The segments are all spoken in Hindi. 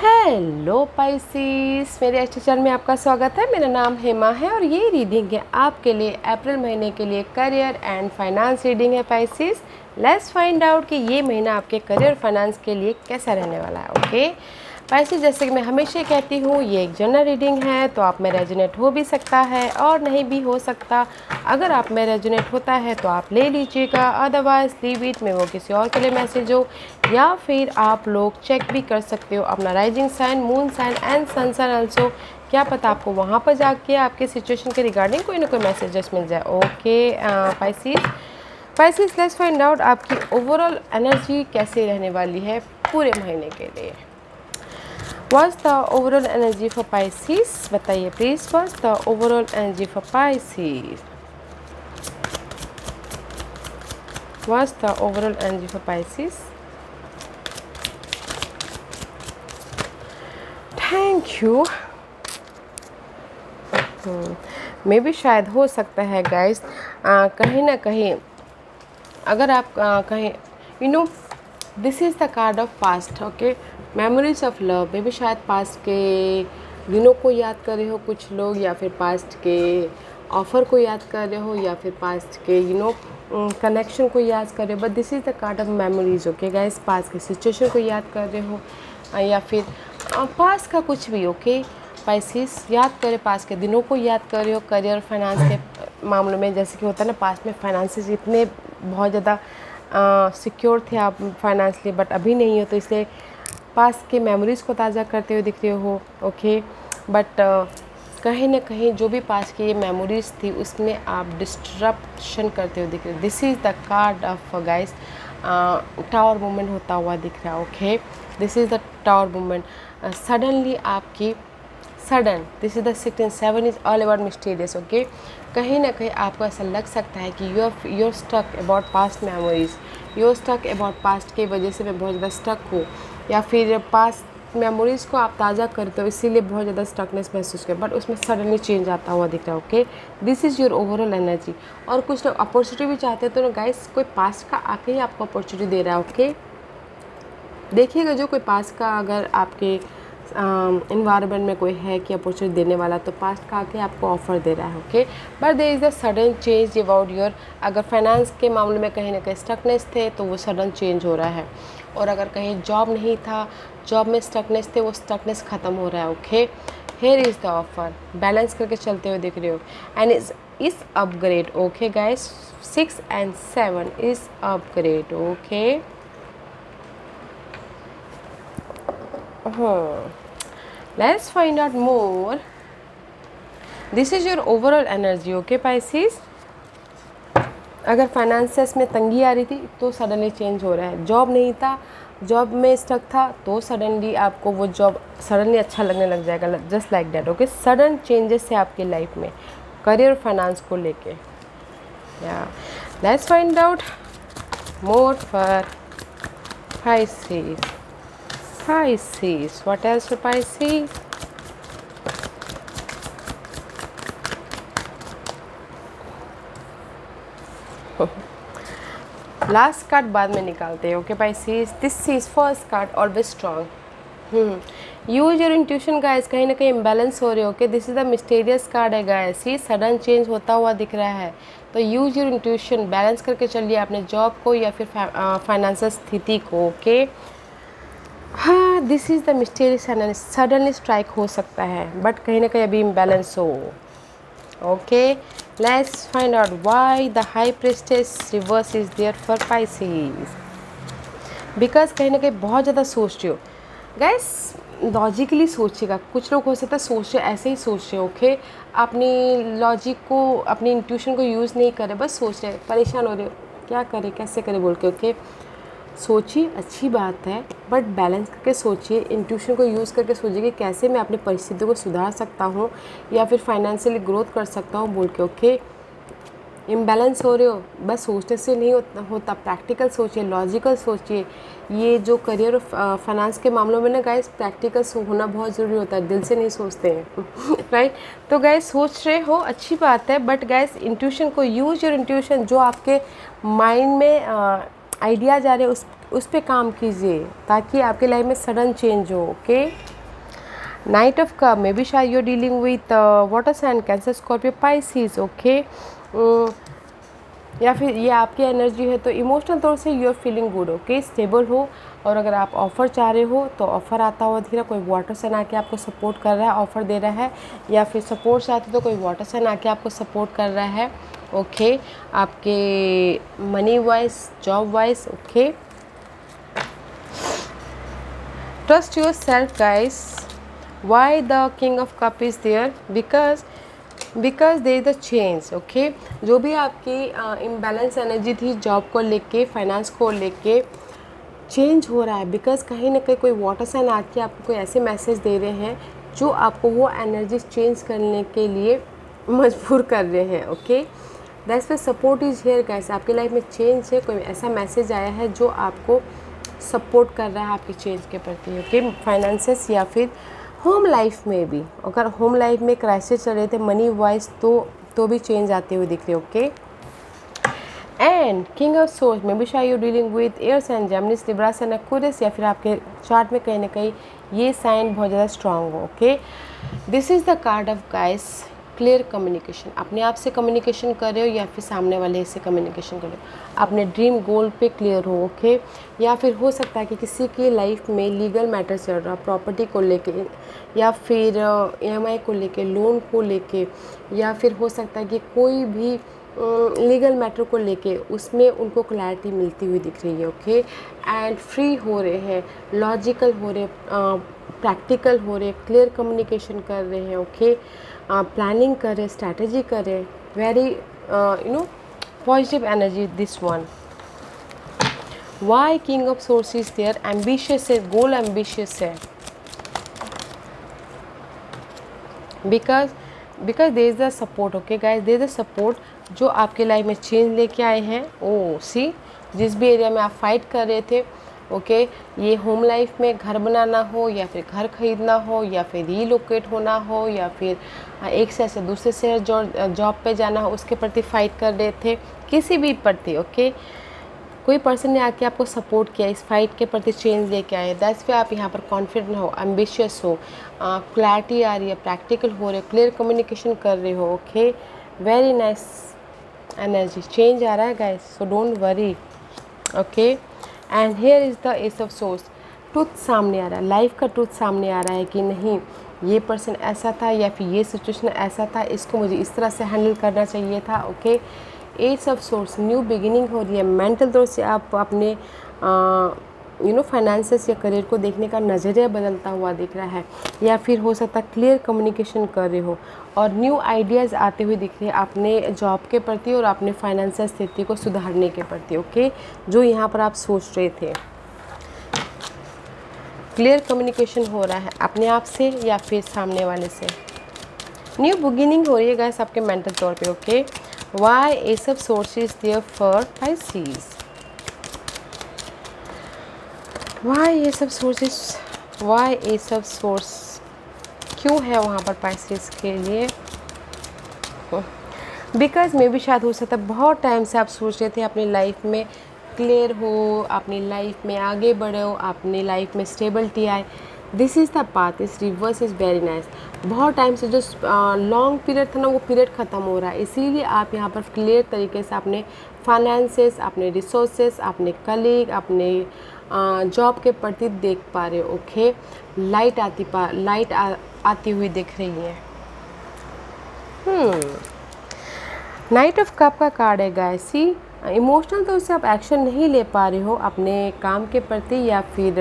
हेलो पाइसिस, मेरे अच्छे चैनल में आपका स्वागत है। मेरा नाम हेमा है और ये रीडिंग है आपके लिए अप्रैल महीने के लिए करियर एंड फाइनेंस रीडिंग है पाइसिस। लेट्स फाइंड आउट कि ये महीना आपके करियर फाइनेंस के लिए कैसा रहने वाला है। ओके पाइसिस, जैसे कि मैं हमेशा कहती हूँ, ये एक जनरल रीडिंग है तो आप में रेजोनेट हो भी सकता है और नहीं भी हो सकता। अगर आप में रेजोनेट होता है तो आप ले लीजिएगा, अदरवाइज लीव इट में वो किसी और के लिए मैसेज हो, या फिर आप लोग चेक भी कर सकते हो अपना rising sign, moon sign and sun sign also. क्या पता आपको वहाँ पर जाके आपके सिचुएशन के रिगार्डिंग कोई ना कोई मैसेजेस मिल जाए। Okay Pisces, let's find out आपकी ओवरऑल एनर्जी कैसे रहने वाली है पूरे महीने के लिए। What's the overall energy for Pisces? बताइए please, what's the overall energy for Pisces? What's the overall energy for Pisces? Thank you. मे भी शायद हो सकता है गाइस, कहीं ना कहीं अगर आप कहीं this is the card of past. Okay, memories of love. मे भी शायद पास्ट के दिनों को याद कर रहे हो कुछ लोग, या फिर पास्ट के ऑफ़र को याद कर रहे हो, या फिर पास्ट के कनेक्शन को याद कर रहे हो। But this is the card of memories. Okay guys, past के सिचुएशन को याद कर रहे हो, या फिर पास्ट का कुछ भी। ओके पाइसिस, याद करें, पास्ट के दिनों को याद कर रहे हो करियर फाइनेंस के मामलों में। जैसे कि होता है ना, पास्ट में फाइनेंसेस इतने बहुत ज़्यादा सिक्योर थे आप फाइनेंशियली, बट अभी नहीं हो, तो इसलिए पास्ट के मेमोरीज़ को ताज़ा करते हुए दिख रहे हो। ओके बट कहीं ना कहीं जो भी पास्ट की ये मेमोरीज़ थी उसमें आप डिस्ट्रप्शन करते हुए दिख रहे हो। This is the card of guys, tower movement होता हुआ दिख रहा है। Okay, this is the tower movement. Suddenly आपकी this is the 6 and 7 is all about mysterious. Okay, कहीं ना कहीं आपको ऐसा लग सकता है कि you're stuck about past memories, you're stuck about past की वजह से मैं बहुत ज़्यादा स्टक हूँ, या फिर पास्ट मेमोरीज़ को आप ताज़ा करते हो इसीलिए बहुत ज़्यादा स्टकनेस महसूस करें, बट उसमें सडनली चेंज आता हुआ दिख रहा है। Okay, this is your overall energy. और कुछ लोग अपॉर्चुनिटी भी चाहते हैं, तो ना गाइस, कोई पास्ट का आके ही आपको अपॉर्चुनिटी दे रहा है। ओके, देखिएगा, जो कोई पास्ट का अगर आपके इन्वायरमेंट में कोई है कि अपॉर्चुनिटी देने वाला, तो पास्ट का आके आपको ऑफ़र दे रहा है। Okay, but there is a sudden change about your, अगर फाइनेंस के मामले में कहीं ना कहीं स्टकनेस थे तो वो सडन चेंज हो रहा है, और अगर कहीं जॉब नहीं था, जॉब में स्टकनेस थे, वो स्टकनेस ख़त्म हो रहा है। Okay, here is the offer, balance करके चलते हुए दिख रहे हो, and is upgrade. Okay guys, 6 and 7 is upgrade. Okay, let's find out more. This is your overall energy. Okay Pisces, अगर फाइनेंसेस में तंगी आ रही थी तो सडनली चेंज हो रहा है। जॉब नहीं था, जॉब में स्टक था, तो सडनली आपको वो जॉब सडनली अच्छा लगने लग जाएगा, just like that. Okay, sudden changes है आपकी लाइफ में करियर फाइनेंस को लेके। या let's find out more for Pisces. Pisces, what else for Pisces? Last card बाद में निकालते हैं। Okay Pisces, this is first card, always strong. Use your intuition guys, कहीं ना कहीं इम्बैलेंस हो रहे हो। Okay, this is the mysterious card है गाइस, ये सडन चेंज होता हुआ दिख रहा है, तो यूज योर इंट्यूशन, बैलेंस करके चलिए अपने जॉब को या फिर फाइनेंशियल स्थिति को। ओके, हाँ, this is the mysterious energy, suddenly strike हो सकता है, बट कहीं ना कहीं अभी इम्बैलेंस हो। Okay, let's find out why the high priestess reverse is there for Pisces। Because कहीं ना कहीं बहुत ज़्यादा सोच रहे हो गाइस, लॉजिकली सोचिएगा। कुछ लोग हो सकता है सोच रहे, ऐसे ही सोच रहे। ओके, अपनी लॉजिक को, अपनी इंट्यूशन को यूज़ नहीं करे, बस सोच रहे, परेशान हो रहे हो, क्या करें कैसे करें बोल के। ओके, सोचिए, अच्छी बात है, बट बैलेंस करके सोचिए, इंट्यूशन को यूज़ करके सोचिए कि कैसे मैं अपनी परिस्थितियों को सुधार सकता हूँ या फिर फाइनेंशियली ग्रोथ कर सकता हूँ बोल के। ओके, इम्बैलेंस हो रहे हो, बस सोचने से नहीं होता, प्रैक्टिकल सोचिए, लॉजिकल सोचिए। ये जो करियर और फाइनेंस के मामलों में ना गाइस, प्रैक्टिकल होना बहुत ज़रूरी होता है, दिल से नहीं सोचते हैं राइट। तो गाइस, सोच रहे हो, अच्छी बात है, बट गाइस इंट्यूशन को यूज योर इंट्यूशन, जो आपके माइंड में आइडियाज़ आ रहे हैं उस पर काम कीजिए, ताकि आपके लाइफ में सडन चेंज हो। Okay, knight of cup maybe शायद you are dealing with water sign Cancer Scorpio Pisces, okay. या फिर ये आपकी एनर्जी है तो इमोशनल तौर से you are feeling good, okay, stable हो। और अगर आप ऑफ़र चाह रहे हो तो ऑफ़र आता हुआ धीरे, कोई वाटर साइन आके आपको सपोर्ट कर रहा है, ऑफ़र दे रहा है। या फिर सपोर्ट चाहते तो कोई वाटर साइन आके आपको सपोर्ट कर रहा है, ओके। आपके money wise, job wise, okay. Trust yourself guys. Why the king of cup is there? Because there is the change, okay. जो भी आपकी इम्बैलेंस एनर्जी थी जॉब को लेके, फाइनेंस को लेके, चेंज हो रहा है। बिकॉज कहीं ना कहीं कोई वाटर साइन आके आपको कोई ऐसे मैसेज दे रहे हैं जो आपको वो एनर्जी चेंज करने के लिए मजबूर कर रहे हैं, okay. That's why support is here guys. आपकी लाइफ में चेंज है, कोई ऐसा मैसेज आया है जो आपको सपोर्ट कर रहा है आपके चेंज के प्रति, ओके। फाइनेंसेस या फिर होम लाइफ में भी, अगर होम लाइफ में क्राइसिस चल रहे थे मनी वाइज तो भी चेंज आते हुए दिख रहे, okay. And king of swords maybe शायद you dealing with air sign, Gemini, Libra sign, Aquarius, या फिर आपके चार्ट में कहीं ना कहीं ये साइन बहुत ज़्यादा स्ट्रांग हो, okay. This is the card of guys clear communication. अपने आप से कम्युनिकेशन कर रहे हो या फिर सामने वाले से कम्युनिकेशन कर रहे हो, अपने ड्रीम गोल पे क्लियर हो, ओके। या फिर हो सकता है कि किसी की लाइफ में लीगल मैटर चल रहा, प्रॉपर्टी को लेके या फिर EMI को लेके, लोन को लेके, या फिर हो सकता है कि कोई भी लीगल मैटर को लेके उसमें उनको क्लैरिटी मिलती हुई दिख रही है, ओके। एंड फ्री हो रहे हैं, लॉजिकल हो रहे, प्रैक्टिकल हो रहे, क्लियर कम्युनिकेशन कर रहे हैं, ओके। प्लानिंग कर रहे, स्ट्रैटेजी कर रहे, very positive energy this one. Why king of source is there? Ambitious है, गोल एम्बिशियस है। Because there is the support, okay guys, there is the support जो आपके लाइफ में चेंज लेके आए हैं। ओ सी, जिस भी एरिया में आप फाइट कर रहे थे, ओके, ये होम लाइफ में घर बनाना हो या फिर घर खरीदना हो या फिर रीलोकेट होना हो या फिर एक शहर से दूसरे शहर जॉब पे जाना हो, उसके प्रति फाइट कर रहे थे, किसी भी प्रति, ओके। कोई पर्सन ने आके आपको सपोर्ट किया, इस फाइट के प्रति चेंज लेके आए। दैट्स पे आप यहाँ पर कॉन्फिडेंट हो, एम्बिशियस हो, क्लैरिटी आ रही है, प्रैक्टिकल हो रहे हो, क्लियर कम्युनिकेशन कर रहे हो, okay. Very nice energy, change आ रहा है guys, so don't worry, okay. And here is the ace of swords. Truth सामने आ रहा है, लाइफ का ट्रुथ सामने आ रहा है कि नहीं ये पर्सन ऐसा था या फिर ये सिचुएशन ऐसा था, इसको मुझे इस तरह से हैंडल करना चाहिए था, okay. Ace of source, new beginning हो रही है। मेंटल तौर से आप अपने फाइनेंसेस या करियर को देखने का नज़रिया बदलता हुआ दिख रहा है, या फिर हो सकता है क्लियर कम्युनिकेशन कर रहे हो और न्यू आइडियाज़ आते हुए दिख रहे हैं अपने जॉब के प्रति और अपने फाइनेंशियल स्थिति को सुधारने के प्रति, ओके, जो यहाँ पर आप सोच रहे थे। क्लियर कम्युनिकेशन हो रहा है अपने आप से या फिर सामने वाले से। न्यू बिगिनिंग हो रही है गाइस आपके मेंटल तौर पे, okay. Why ace of sources there for Pisces? Why ace of sources, why ace of source क्यों है वहाँ पर पाइसेस के लिए? बिकॉज मे भी शायद हो सकता है बहुत टाइम से आप सोच रहे थे अपनी लाइफ में क्लियर हो, अपनी लाइफ में आगे बढ़ो, अपनी लाइफ में स्टेबिलिटी आए। दिस इज़ द पाथ, इस रिवर्स इज़ वेरी नाइस। बहुत टाइम से जो लॉन्ग पीरियड था ना, वो पीरियड ख़त्म हो रहा है, इसीलिए आप यहाँ पर क्लियर तरीके से अपने फाइनेंसेस, अपने रिसोर्सेस, अपने कलीग, अपने जॉब के प्रति देख पा रहे हो, ओके। लाइट आती हुई दिख रही है। नाइट ऑफ कप का कार्ड है गाइस। सी, इमोशनल तो उससे आप एक्शन नहीं ले पा रहे हो अपने काम के प्रति या फिर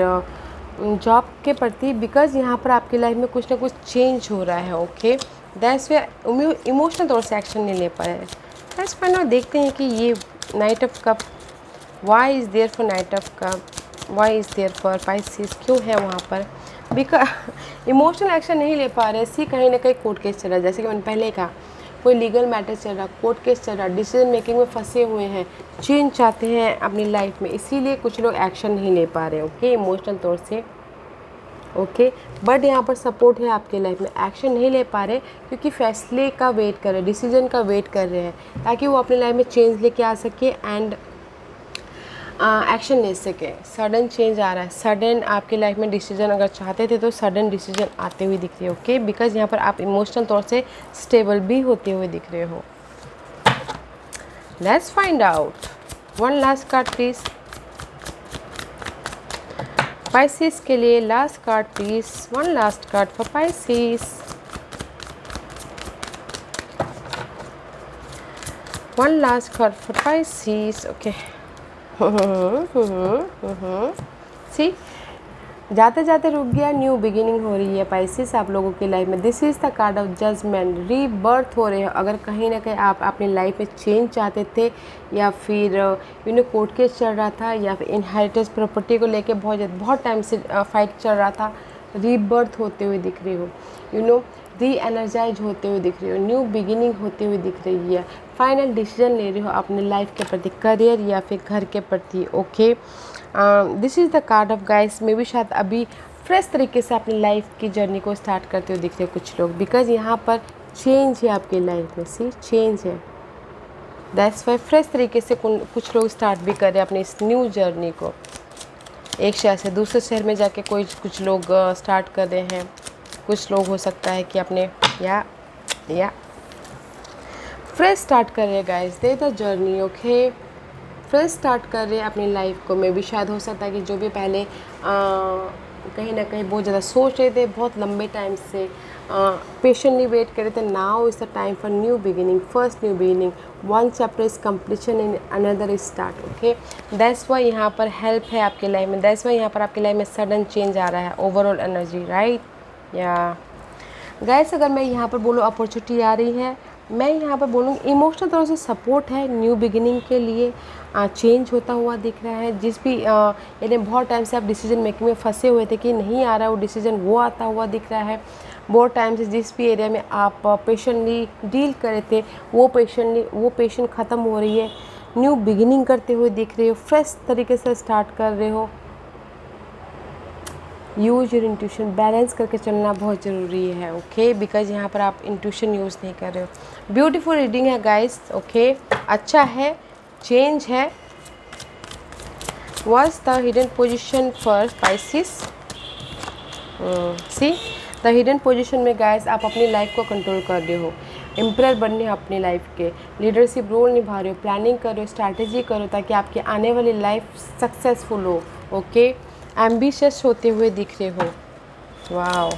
जॉब के प्रति, बिकॉज यहाँ पर आपकी लाइफ में कुछ ना कुछ चेंज हो रहा है, ओके। दैट्स वे इमोशनल तौर से एक्शन नहीं ले पा रहे हैं। That's fine. और देखते हैं कि ये knight of cup, why is there for knight of cup, why is there for Pisces, क्यों है वहाँ पर? बिकॉज इमोशनल एक्शन नहीं ले पा रहे। सी, कहीं ना कहीं कोर्ट केस चल रहा है, जैसे कि मैंने पहले कहा, कोई लीगल मैटर चल रहा, कोर्ट केस चल रहा, डिसीजन मेकिंग में फंसे हुए हैं, चेंज चाहते हैं अपनी लाइफ में, इसीलिए कुछ लोग एक्शन नहीं ले पा रहे, ओके, इमोशनल तौर से, ओके। बट यहाँ पर सपोर्ट है आपके लाइफ में, एक्शन नहीं ले पा रहे क्योंकि फैसले का वेट कर रहे हैं, डिसीजन का वेट कर रहे हैं, ताकि वो अपनी लाइफ में चेंज लेके आ सके एंड एक्शन ले सके। सडन चेंज आ रहा है, सडन आपके लाइफ में डिसीजन अगर चाहते थे तो सडन डिसीजन आते हुए दिख रहे हो। ओके, बिकॉज यहाँ पर आप इमोशनल तौर से स्टेबल भी होते हुए दिख रहे हो। Let's find out. One last card please Pisces के लिए। Last card please, one last card for Pisces. One last card for Pisces. Okay, see जाते जाते रुक गया, न्यू बिगिनिंग हो रही है पाइसेस आप लोगों की लाइफ में। This is the card of judgement, rebirth हो रहे हो। अगर कहीं ना कहीं आप अपनी लाइफ में चेंज चाहते थे, या फिर कोर्ट केस चल रहा था, या फिर इनहेरिटेंस प्रॉपर्टी को लेके बहुत टाइम से फाइट चल रहा था, रीबर्थ होते हुए दिख रही हो, री एनर्जाइज होते हुए दिख रही हो, न्यू बिगिनिंग होते हुए दिख रही है। फाइनल डिसीजन ले रही हो अपने लाइफ के प्रति, करियर या फिर घर के प्रति। Okay, this is the card of guys. मे भी शायद अभी फ्रेश तरीके से अपनी लाइफ की जर्नी को स्टार्ट करते हुए दिख रहे हो कुछ लोग, बिकॉज यहाँ पर चेंज है आपकी लाइफ में। सी चेंज है, दैट्स वाई फ्रेश तरीके से कुछ लोग स्टार्ट भी कर रहे हैं अपनी इस न्यू जर्नी को। एक शहर से दूसरे शहर में जाके कुछ लोग स्टार्ट कर रहे हैं। कुछ लोग हो सकता है कि अपने या फ्रेश स्टार्ट कर रहे हैं guys, they the journey. Okay, fresh start कर रहे हैं अपनी लाइफ को। में भी शायद हो सकता है कि जो भी पहले कहीं ना कहीं बहुत ज़्यादा सोच रहे थे, बहुत लंबे टाइम से पेशेंटली वेट कर रहे थे, now is the time for new beginning, first new beginning, one chapter is completion in another is start. Okay, that's why यहाँ पर हेल्प है आपके लाइफ में, दैट्स वाई यहाँ पर आपके लाइफ में सडन चेंज आ रहा है, ओवरऑल एनर्जी, राइट। या गाइस, अगर मैं यहाँ पर बोलूँ अपॉर्चुनिटी आ रही है, मैं यहाँ पर बोलूँगी इमोशनल तरह से सपोर्ट है न्यू बिगिनिंग के लिए। चेंज होता हुआ दिख रहा है। जिस भी यानी बहुत टाइम से आप डिसीजन मेकिंग में फंसे हुए थे कि नहीं आ रहा है वो डिसीजन, वो आता हुआ दिख रहा है। बहुत टाइम से जिस भी एरिया में आप पेशेंटली डील कर रहे थे, वो पेशेंट ख़त्म हो रही है, न्यू बिगिनिंग करते हुए दिख रहे हो, फ्रेश तरीके से स्टार्ट कर रहे हो। यूज योर इंट्यूशन, बैलेंस करके चलना बहुत ज़रूरी है। ओके, बिकॉज यहाँ पर आप इंट्यूशन यूज़ नहीं कर रहे हो। ब्यूटीफुल रीडिंग है गाइस। ओके, अच्छा है, चेंज है। Was the hidden position for Pisces. See the hidden position में गाइस आप अपनी लाइफ को कंट्रोल कर रहे हो, एम्परर बनने अपनी लाइफ के, लीडरशिप रोल निभा रहे हो, प्लानिंग कर रहे हो, स्ट्रैटेजी करो ताकि आपकी आने वाली लाइफ सक्सेसफुल हो। ओके, एम्बिशियस होते हुए दिख रहे हो। वाओ,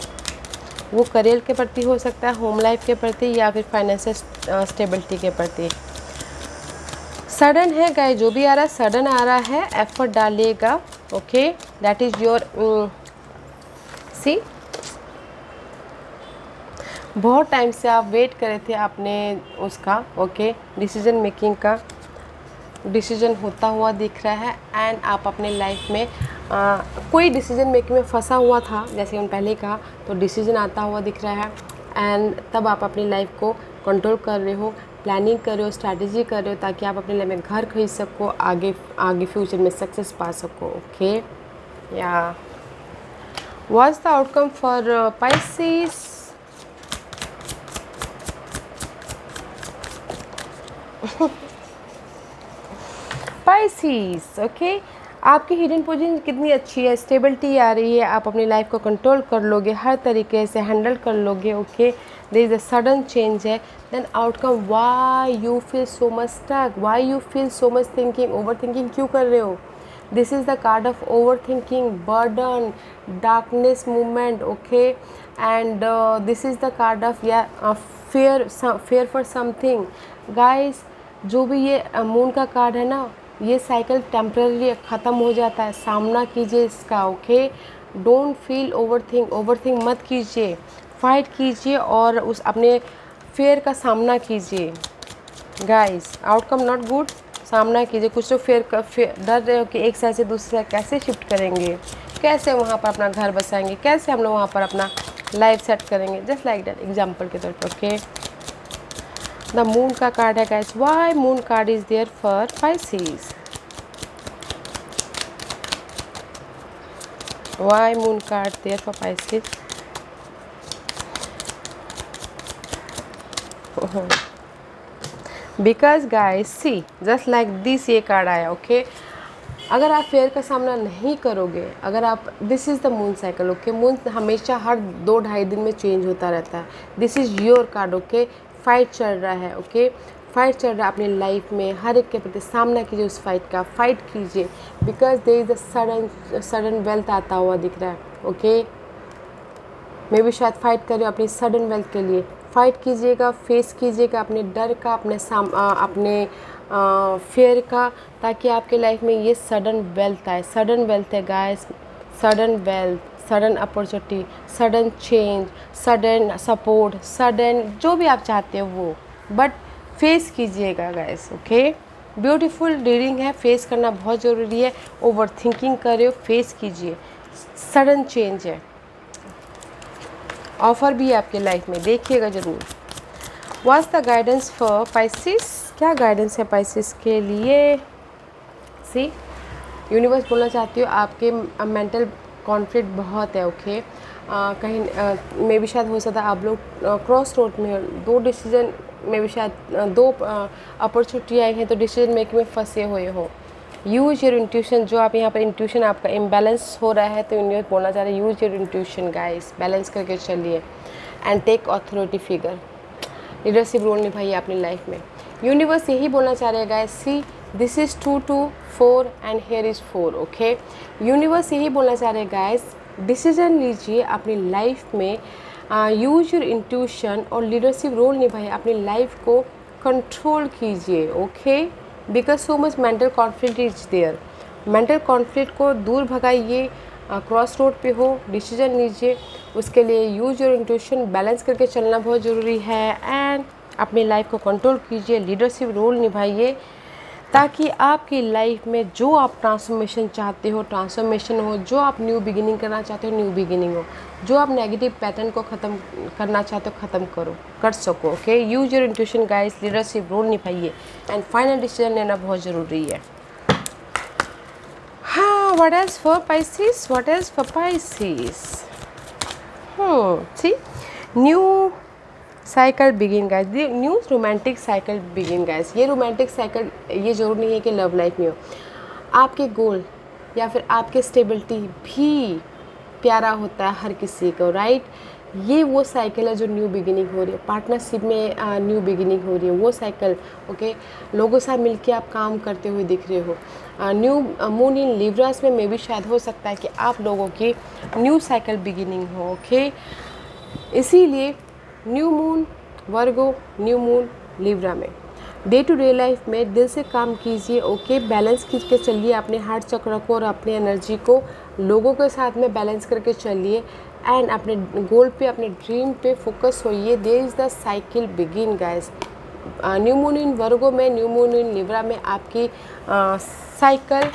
वो करियर के प्रति हो सकता है, होम लाइफ के प्रति, या फिर फाइनेंशियल स्टेबिलिटी के प्रति। सडन है गाइस, जो भी आ रहा है सडन आ रहा है, एफर्ट डालिएगा। Okay, that is your see बहुत टाइम से आप वेट कर रहे थे आपने उसका। ओके, डिसीजन मेकिंग का डिसीजन होता हुआ दिख रहा है, एंड आप अपने लाइफ में कोई डिसीजन मेकिंग में फंसा हुआ था, जैसे हम पहले कहा, तो डिसीजन आता हुआ दिख रहा है, एंड तब आप अपनी लाइफ को कंट्रोल कर रहे हो, प्लानिंग कर रहे हो, स्ट्रैटेजी कर रहे हो ताकि आप अपने लाइफ में घर खरीद सको, आगे फ्यूचर में सक्सेस पा सको। ओके, या what's the outcome for Pisces. Pisces, okay, आपकी हिडन पोजीशन कितनी अच्छी है, स्टेबिलिटी आ रही है, आप अपनी लाइफ को कंट्रोल कर लोगे, हर तरीके से हैंडल कर लोगे। Okay, there is a sudden change है। Then outcome, why you feel so much stuck, why you feel so much thinking, over thinking क्यों कर रहे हो। This is the card of over thinking, burden, darkness movement. Okay, and this is the card of fear for something. Guys, जो भी ये मून का कार्ड है ना, ये साइकिल टेम्पररी ख़त्म हो जाता है, सामना कीजिए इसका। ओके, डोंट फील ओवरथिंक मत कीजिए, फाइट कीजिए और उस अपने फेयर का सामना कीजिए। गाइस, आउटकम नॉट गुड, सामना कीजिए। कुछ लोग डर रहे हो कि एक साइड से दूसरी साइड कैसे शिफ्ट करेंगे, कैसे वहाँ पर अपना घर बसाएंगे, कैसे हम लोग वहाँ पर अपना लाइफ सेट करेंगे, जस्ट लाइक दैट, एग्जाम्पल के तौर पर। ओके, द मून का कार्ड है guys, why moon card is there for Pisces, why moon card there for Pisces. Because guys see, just like this, ये कार्ड आया। ओके, अगर आप फेयर का सामना नहीं करोगे, अगर आप, this is the moon cycle, okay. Moon हमेशा हर 2-2.5 दिन में चेंज होता रहता है। This is your card, okay. Fight चल रहा है, ओके। फाइट चल रहा है अपनी लाइफ में, हर एक के प्रति सामना कीजिए, उस फाइट का फाइट कीजिए, because there is a sudden wealth आता हुआ दिख रहा है, ओके। मैं भी शायद फाइट कर रही हूँ अपनी सडन वेल्थ के लिए। फाइट कीजिएगा, फेस कीजिएगा अपने डर का, अपने फेयर का, ताकि आपके लाइफ में ये सडन वेल्थ आए। सडन वेल्थ है guys, sudden wealth, sudden opportunity, sudden change, sudden support, sudden जो भी आप चाहते हो वो, बट फेस कीजिएगा गाइस, ओके। ब्यूटीफुल रीडिंग है, फेस करना बहुत ज़रूरी है। ओवर थिंकिंग कर रहे हो, फेस कीजिए, सडन चेंज है, ऑफर भी है आपके लाइफ में, देखिएगा ज़रूर। What's the guidance for Pisces, क्या गाइडेंस है पाइसिस के लिए? सी, यूनिवर्स बोलना चाहती हो आपके मेंटल कॉन्फ्लिक्ट बहुत है, ओके। कहीं में भी शायद हो सकता है आप लोग क्रॉस रोड में हो, 2 डिसीजन में भी शायद 2 अपॉर्चुनिटी आई हैं, तो डिसीजन मेकिंग में फंसे हुए हो। यूज योर इंट्यूशन, जो आप यहाँ पर इंट्यूशन आपका इम्बैलेंस हो रहा है, तो यूनिवर्स बोलना चाह रहे हैं use your intuition guys, balance करके चलिए and take authority figure, leadership role निभाइए अपनी लाइफ में। यूनिवर्स यही बोलना चाह रहे हैं guys, see this is 2 2 4 and here is 4, okay. Universe यही बोलना चाह रहे हैं गाइस, डिसीजन लीजिए अपनी लाइफ में, यूज योर इंट्यूशन और लीडरशिप रोल निभाइए, अपनी लाइफ को कंट्रोल कीजिए, okay. Because so much mental conflict is there, mental conflict को दूर भगाइए। क्रॉस रोड पे हो, डिसीजन लीजिए, उसके लिए यूज योर इंट्यूशन, बैलेंस करके चलना बहुत ज़रूरी है, एंड अपनी लाइफ को कंट्रोल कीजिए, लीडरशिप रोल निभाइए, ताकि आपकी लाइफ में जो आप ट्रांसफॉर्मेशन चाहते हो ट्रांसफॉर्मेशन हो, जो आप न्यू बिगिनिंग करना चाहते हो न्यू बिगिनिंग हो, जो आप नेगेटिव पैटर्न को ख़त्म करना चाहते हो ख़त्म कर सको, okay. Use your intuition guys, leadership role निभाइए, एंड फाइनल डिसीजन लेना बहुत ज़रूरी है। हाँ, what else for Pisces? What else for Pisces? See, new cycle begin guys. The new romantic cycle begin guys. ये रोमांटिक साइकिल, ये ज़रूर नहीं है कि लव लाइफ में हो, आपके गोल या फिर आपके स्टेबिलिटी भी प्यारा होता है हर किसी को, राइट। ये वो साइकिल है जो न्यू बिगिनिंग हो रही है, पार्टनरशिप में न्यू बिगिनिंग हो रही है वो साइकिल, ओके। लोगों से मिलके आप काम करते हुए दिख रहे हो। न्यू मून इन लिब्रास में भी शायद हो सकता है कि आप लोगों की न्यू साइकिल बिगिनिंग हो, ओके। इसीलिए न्यू मून वर्गो, न्यू मून लिब्रा में डे टू डे लाइफ में दिल से काम कीजिए, ओके। बैलेंस करके चलिए अपने हार्ट चक्र को और अपनी एनर्जी को, लोगों के साथ में बैलेंस करके चलिए, एंड अपने गोल पे, अपने ड्रीम पे फोकस होइए। There is the cycle begin guys. New moon in Virgo में, न्यू मून इन लिब्रा में आपकी साइकिल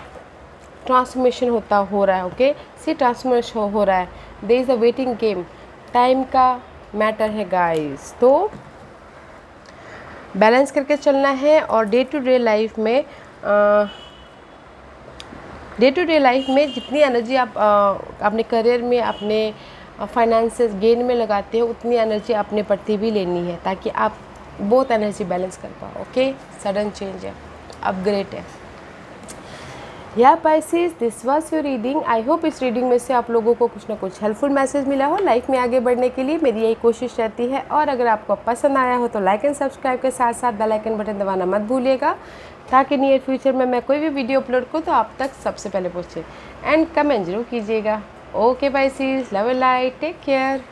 ट्रांसफॉर्मेशन हो रहा है, ओके। सी, ट्रांसफॉर्मेशन हो रहा है। There is a waiting game, time का मैटर है गाइस, तो बैलेंस करके चलना है। और डे टू डे लाइफ में जितनी एनर्जी आप अपने करियर में, अपने फाइनेंसेस गेन में लगाते हो, उतनी एनर्जी अपने प्रति भी लेनी है, ताकि आप बहुत एनर्जी बैलेंस कर पाओ, ओके। सडन चेंज है, अपग्रेड है। या Pisces, this was your reading. I hope इस रीडिंग में से आप लोगों को कुछ ना कुछ हेल्पफुल मैसेज मिला हो लाइफ में आगे बढ़ने के लिए। मेरी यही कोशिश रहती है। और अगर आपको पसंद आया हो तो लाइक एंड सब्सक्राइब के साथ साथ बेल आइकन बटन दबाना मत भूलिएगा, ताकि नियर फ्यूचर में मैं कोई भी वीडियो अपलोड करूँ तो आप तक सबसे पहले पहुँचे। एंड कमेंट जरूर कीजिएगा। Okay Pisces, love and light, take care.